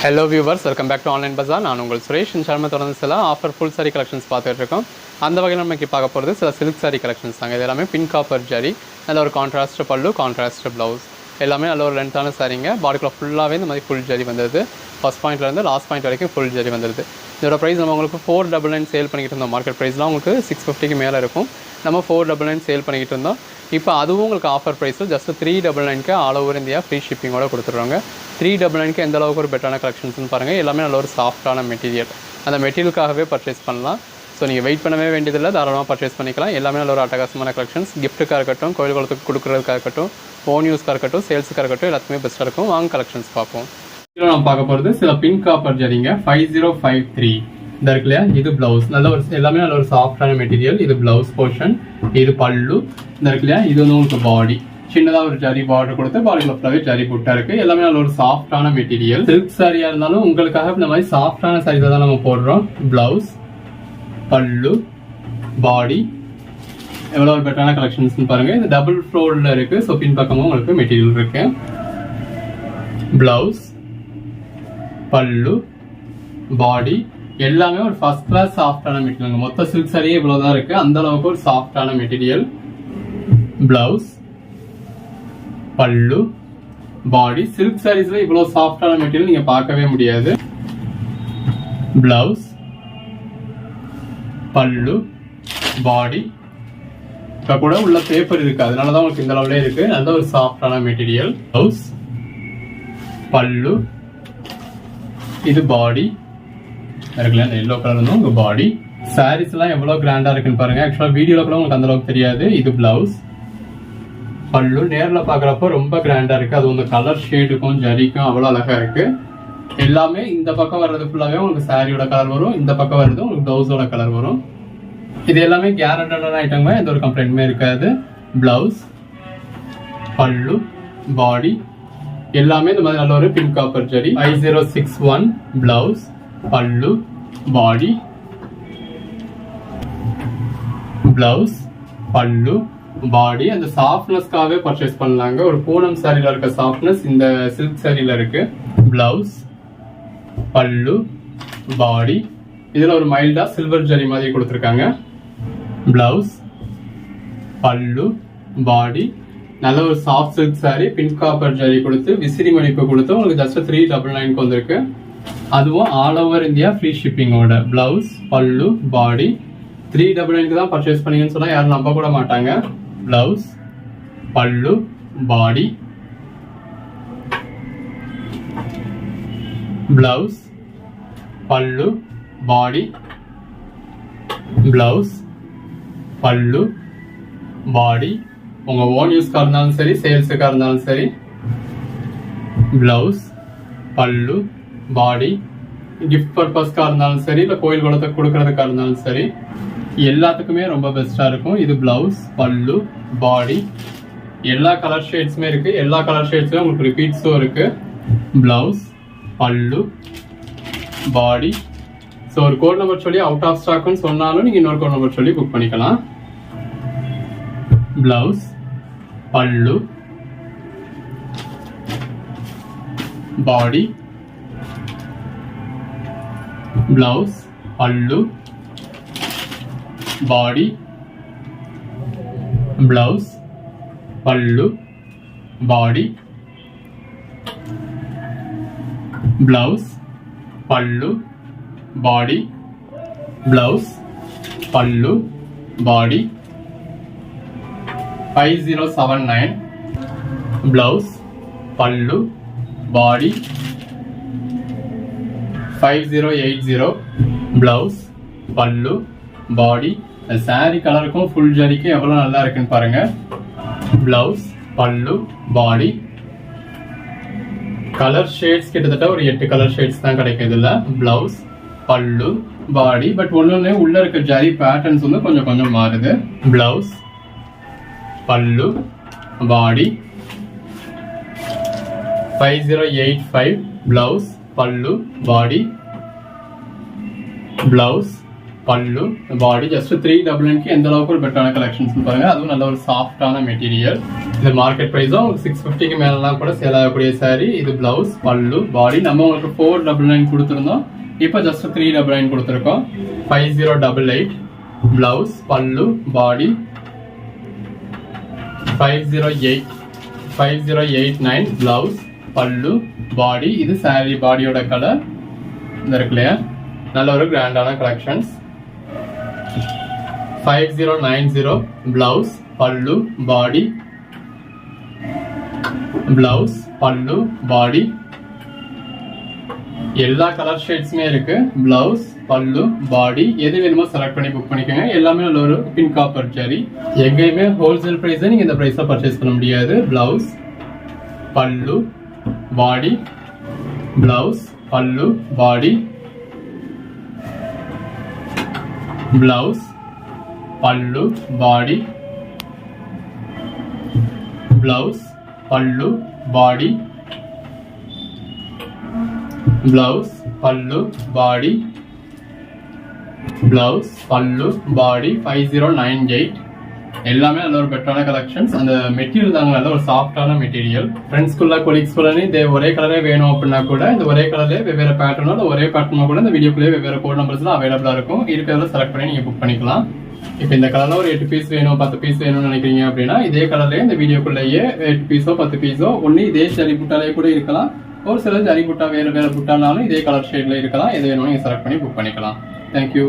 Hello viewers, welcome back to online bazaar. நான் உங்கள் சுரேஷ். ஷர்மா தொடர்ந்து சில ஆஃபர் ஃபுல் சாரி கலெக்ஷன்ஸ் பார்த்துட்டு இருக்கோம். அந்த வகையில் நமக்கு பார்க்க போகிறது சில சில்க் சாரி கலெக்ஷன்ஸ் தாங்க. இது எல்லாமே பின் காப்பர் ஜரி, நல்ல ஒரு கான்ட்ராஸ்ட் பல்லு, கான்ட்ராஸ்ட் ப்ளவுஸ், எல்லாமே நல்ல ஒரு லென்த்தான சாரிங்க. பாடிக்குள்ள ஃபுல்லாகவே இந்த மாதிரி ஃபுல் ஜரி வந்துடுது. ஃபஸ்ட் பாயிண்ட்லேருந்து லாஸ்ட் பாயிண்ட் வரைக்கும் ஃபுல் ஜரி வந்துடுது. இதோட ப்ரைஸ் நம்ம உங்களுக்கு 499 சேல் பண்ணிக்கிட்டு இருந்தோம். மார்க்கெட் ப்ரைஸ்லாம் உங்களுக்கு 650க்கு மேலே இருக்கும். நம்ம 499 சேல் பண்ணிக்கிட்டு இருந்தோம். இப்போ அதுவும் உங்களுக்கு ஆஃபர் ப்ரைஸில் ஜஸ்ட் 399க்கு ஆல் ஓவர் இந்தியா ஃப்ரீ ஷிப்பிங்கோட கொடுத்துருவாங்க. 399க்கு எந்த அளவுக்கு ஒரு பெட்டரான கலெக்ஷன்ஸ்னு பாருங்கள். எல்லாமே நல்ல ஒரு சாஃப்டான மெட்டீரியல். அந்த மெட்டீரியலுக்காகவே பர்ச்சேஸ் பண்ணலாம். ஸோ நீங்கள் வெயிட் பண்ணவே வேண்டியதில்லை, தாராளமாக பர்ச்சேஸ் பண்ணிக்கலாம். எல்லாமே நல்ல ஒரு அட்டகாசமான கலெக்ஷன்ஸ். கிஃப்ட்டுக்காக இருக்கட்டும், கோயில் குளத்துக்கு கொடுக்குறதுக்காக இருக்கட்டும், ஓன் யூஸ்க்காக இருக்கட்டும், சேல்ஸுக்காக இருக்கட்டும், எல்லாத்துக்குமே பெஸ்ட்டாக இருக்கும். வாங்க கலெக்ஷன்ஸ் பார்ப்போம். இதில் நம்ம பார்க்க போகிறது சில பின் காப்பர் ஜரிங்க. 5053 இந்த இருக்கு இல்லையா, இது பிளவுஸ். நல்ல ஒரு எல்லாமே நல்ல ஒரு சாஃப்டான மெட்டீரியல். இது பிளவுஸ் போர்ஷன், இது பல்லு. இந்த இருக்கு இல்லையா, இது வந்து உங்களுக்கு பாடி சின்னதாக ஒரு ஜரி பார்டர் கொடுத்து பாடிக்குள்ள ஃபுல்லாகவே ஜரி புட்டா இருக்கு. எல்லாமே நல்ல ஒரு சாஃப்டான மெட்டீரியல். சில்க் சாரியா இருந்தாலும் உங்களுக்காக இந்த மாதிரி சாஃப்டான சாரி தான் நம்ம போடுறோம். பிளவுஸ், பல்லு, பாடி, எவ்வளோ ஒரு பெட்டரான கலெக்ஷன்ஸ் பாருங்க. இது டபுள் ஃப்ளோர்ல இருக்கு. ஸோ பின் பக்கமும் உங்களுக்கு மெட்டீரியல் இருக்கு. பிளவுஸ், பல்லு, பாடி எல்லாமே ஒரு ஃபர்ஸ்ட் கிளாஸ் சாஃப்டான மெட்டீரியல். மொத்த சில்க் சாரியே இவ்வளவுதான் இருக்கு. அந்த அளவுக்கு ஒரு சாஃப்டான மெட்டீரியல். பிளவுஸ், பல்லு, பாடி. சில்க் சாரீஸ்ல இவ்வளவு சாஃப்டான மெட்டீரியல் நீங்க பார்க்கவே முடியாது. பிளவுஸ், பல்லு, பாடி. இப்ப கூட உள்ள பேப்பர் இருக்கு, அதனாலதான் உங்களுக்கு இந்த அளவுல இருக்கு. நல்ல ஒரு சாஃப்டான மெட்டீரியல். பிளவுஸ், பல்லு, இது பாடி இருக்குல்ல, இந்த எல்லோ கலர் வந்து உங்க பாடி. சாரீஸ் எல்லாம் எவ்வளவு கிராண்டா இருக்குன்னு பாருங்க. ஆக்சுவலா வீடியோல கூட உங்களுக்கு அந்த அளவுக்கு தெரியாது. இது பிளவுஸ், பல்லு. நேர்ல பாக்குறப்ப ரொம்ப கிராண்டா இருக்கு. அது உங்க கலர் ஷேடுக்கும் ஜரிக்கும் அவ்வளவு அழகா இருக்கு. எல்லாமே இந்த பக்கம் வர்றது ஃபுல்லாவே உங்களுக்கு சாரியோட கலர் வரும், இந்த பக்கம் வர்றது உங்களுக்கு பிளவுஸோட கலர் வரும். இது எல்லாமே கேரண்டடான ஐட்டங்க, எந்த ஒரு கம்ப்ளைண்ட்டுமே இருக்காது. பிளவுஸ், பல்லு, பாடி எல்லாமே இந்த மாதிரி நல்ல ஒரு பின் காப்பர் ஜரி. 5061 பிளவுஸ், பல்லு, பாடி. பிளவுஸ், பல்லு, பாடி. அந்த சாஃப்ட்னஸ்க்காகவே பர்ச்சேஸ் பண்ணலாங்க. ஒரு பூனம் சாரியில இருக்க சாஃப்ட்னஸ் இந்த சில்க் சாரியில இருக்கு. பிளவுஸ், பல்லு, பாடி. இதுல ஒரு மைல்டா சில்வர் ஜரி மாதிரி கொடுத்துருக்காங்க. Blouse, pallu, body. நல்ல ஒரு சாஃப்ட் சில்க் சாரி, பின் காப்பர் ஜரி கொடுத்து விசிறி மடிப்பு கொடுத்து உங்களுக்கு ஜஸ்ட் 399க்கு வந்திருக்கு. அதுவும் ஆல் ஓவர் இந்தியா ஃப்ரீ ஷிப்பிங்கோட. Blouse, pallu, body. 399க்கு தான் பர்ச்சேஸ் பண்ணீங்கன்னு சொன்னா யாரும் நம்ப கூட மாட்டாங்க. பிளவுஸ், பல்லு, பாடி. பிளவுஸ், பல்லு, பாடி. பிளவுஸ், பல்லு, பாடி. உங்க ஓன் யூஸ்க்கா இருந்தாலும் சரி, சேல்ஸுக்கா இருந்தாலும் சரி. பிளவுஸ், பல்லு, பாடி. கிஃப்ட் பர்பஸ்க்கா இருந்தாலும் சரி, இல்ல கோயில் குளத்துக்கு கொடுக்கறதுக்கா இருந்தாலும் சரி, எல்லாத்துக்குமே ரொம்ப பெஸ்டா இருக்கும். இது பிளவுஸ், பல்லு, பாடி. எல்லா கலர் ஷேட்ஸுமே இருக்கு. எல்லா கலர் ஷேட்ஸ்லயும் உங்களுக்கு ரிப்பீட்ஸும் இருக்கு. பிளவுஸ், பல்லு, பாடி. ஸோ ஒரு கோட் நம்பர் சொல்லி அவுட் ஆஃப் ஸ்டாக்னு சொன்னாலும் நீங்க இன்னொரு கோட் நம்பர் சொல்லி புக் பண்ணிக்கலாம். பிளவுஸ், பல்லு, பாடி. பிளவுஸ், பல்லு, பாடி. பிளவுஸ், பல்லு, பாடி. பிளவுஸ், பல்லு, பாடி. பிளவுஸ், பல்லு, பாடி. 5079 பிளவுஸ், பல்லு, பாடி. 5080 பிளவுஸ், பல்லு, பாடி. சாரி கலருக்கும் ஃபுல் ஜரிக்கும் எவ்வளவு நல்லா இருக்குன்னு பாருங்க. பிளவுஸ், பல்லு, பாடி. கலர் ஷேட்ஸ் கிட்டத்தட்ட ஒரு 8 கலர் ஷேட்ஸ் தான் கிடைக்கும் இதுல. Blouse, pallu, body. பட் ஒண்ணு உள்ள இருக்க ஜரி பேட்டர்ன்ஸ் வந்து கொஞ்சம் கொஞ்சம் மாறுது. பிளவுஸ், பல்லு, பாடி. 5085 பிளவுஸ், பல்லு, பாடி. பிளவுஸ், பல்லு பாடி ஜஸ்ட் 399க்கு எந்த அளவுக்கு ஒரு பெட்டரான கலெக்ஷன்ஸ் பாருங்க. அதுவும் நல்ல ஒரு சாஃப்டான மெட்டீரியல். இது மார்க்கெட் ப்ரைஸும் 650க்கு மேலாம் கூட சேல் ஆகக்கூடிய சாரி. இது பிளவுஸ் பல்லு பாடி நம்ம உங்களுக்கு 499 கொடுத்துருந்தோம். இப்போ ஜஸ்ட் 399 கொடுத்துருக்கோம். 5088 பிளவுஸ் பல்லு பாடி 5089 பிளவுஸ் பல்லு பாடி. இது சாரி பாடியோட கலர் இந்த இருக்கு இல்லையா, நல்ல ஒரு கிராண்டான கலெக்ஷன்ஸ். 5090 பிளவுஸ் பல்லு பாடி பிளவுஸ் பல்லு பாடி. எல்லா கலர் ஷேட்ஸுமே இருக்கு. பிளவுஸ் பல்லு பாடி எது வேணுமோ செலக்ட் பண்ணி புக் பண்ணிக்கோங்க. எல்லாமே நல்ல ஒரு பின் காப்பர் ஜரி. எங்கேயுமே ஹோல்சேல் பிரைஸ் நீங்க இந்த பிரைஸ்ல பர்ச்சேஸ் பண்ண முடியாது. பிளவுஸ் பல்லு பாடி பிளவுஸ் பல்லு பாடி பிளவுஸ் பல்லு பாடி பிளவுஸ் பல்லு பாடி பிளவுஸ் பல்லு பாடி பிளவுஸ் பல்லு பாடி. 5098 எல்லாமே நல்ல ஒரு பெட்டரான கலெக்ஷன்ஸ். அந்த மெட்டீரியல் தாங்க நல்ல ஒரு சாஃப்டான மெட்டீரியல். ஃப்ரெண்ட்ஸ்குள்ள கொலீக்ஸ்குள்ள ஒரே கலரே வேணும் அப்படின்னா கூட இந்த ஒரே கலர்லேயே வெவ்வேறு பேட்டர்னோ இல்லை ஒரே பேட்டர்னோ கூட இந்த வீடியோக்குள்ளேயே வெவ்வேறு கோட் நம்பர்ஸ்லாம் அவைலபிளா இருக்கும். இருக்கிறதுல செலக்ட் பண்ணி நீங்க புக் பண்ணிக்கலாம். இப்போ இந்த கலர்ல ஒரு 8 பீஸ் வேணும் 10 பீஸ் வேணும்னு நினைக்கிறீங்க அப்படின்னா இதே கலர்லயே இந்த வீடியோக்குள்ளேயே 8 பீஸோ 10 பீஸோ ஒன்னு இதே ஜரி புட்டாலே கூட இருக்கலாம். ஒரு சில ஜரி புட்டா வேற புட்டானாலும் இதே கலர் ஷேட்ல இருக்கலாம். எது வேணும் நீங்க செலக்ட் பண்ணி புக் பண்ணிக்கலாம். தேங்க்யூ.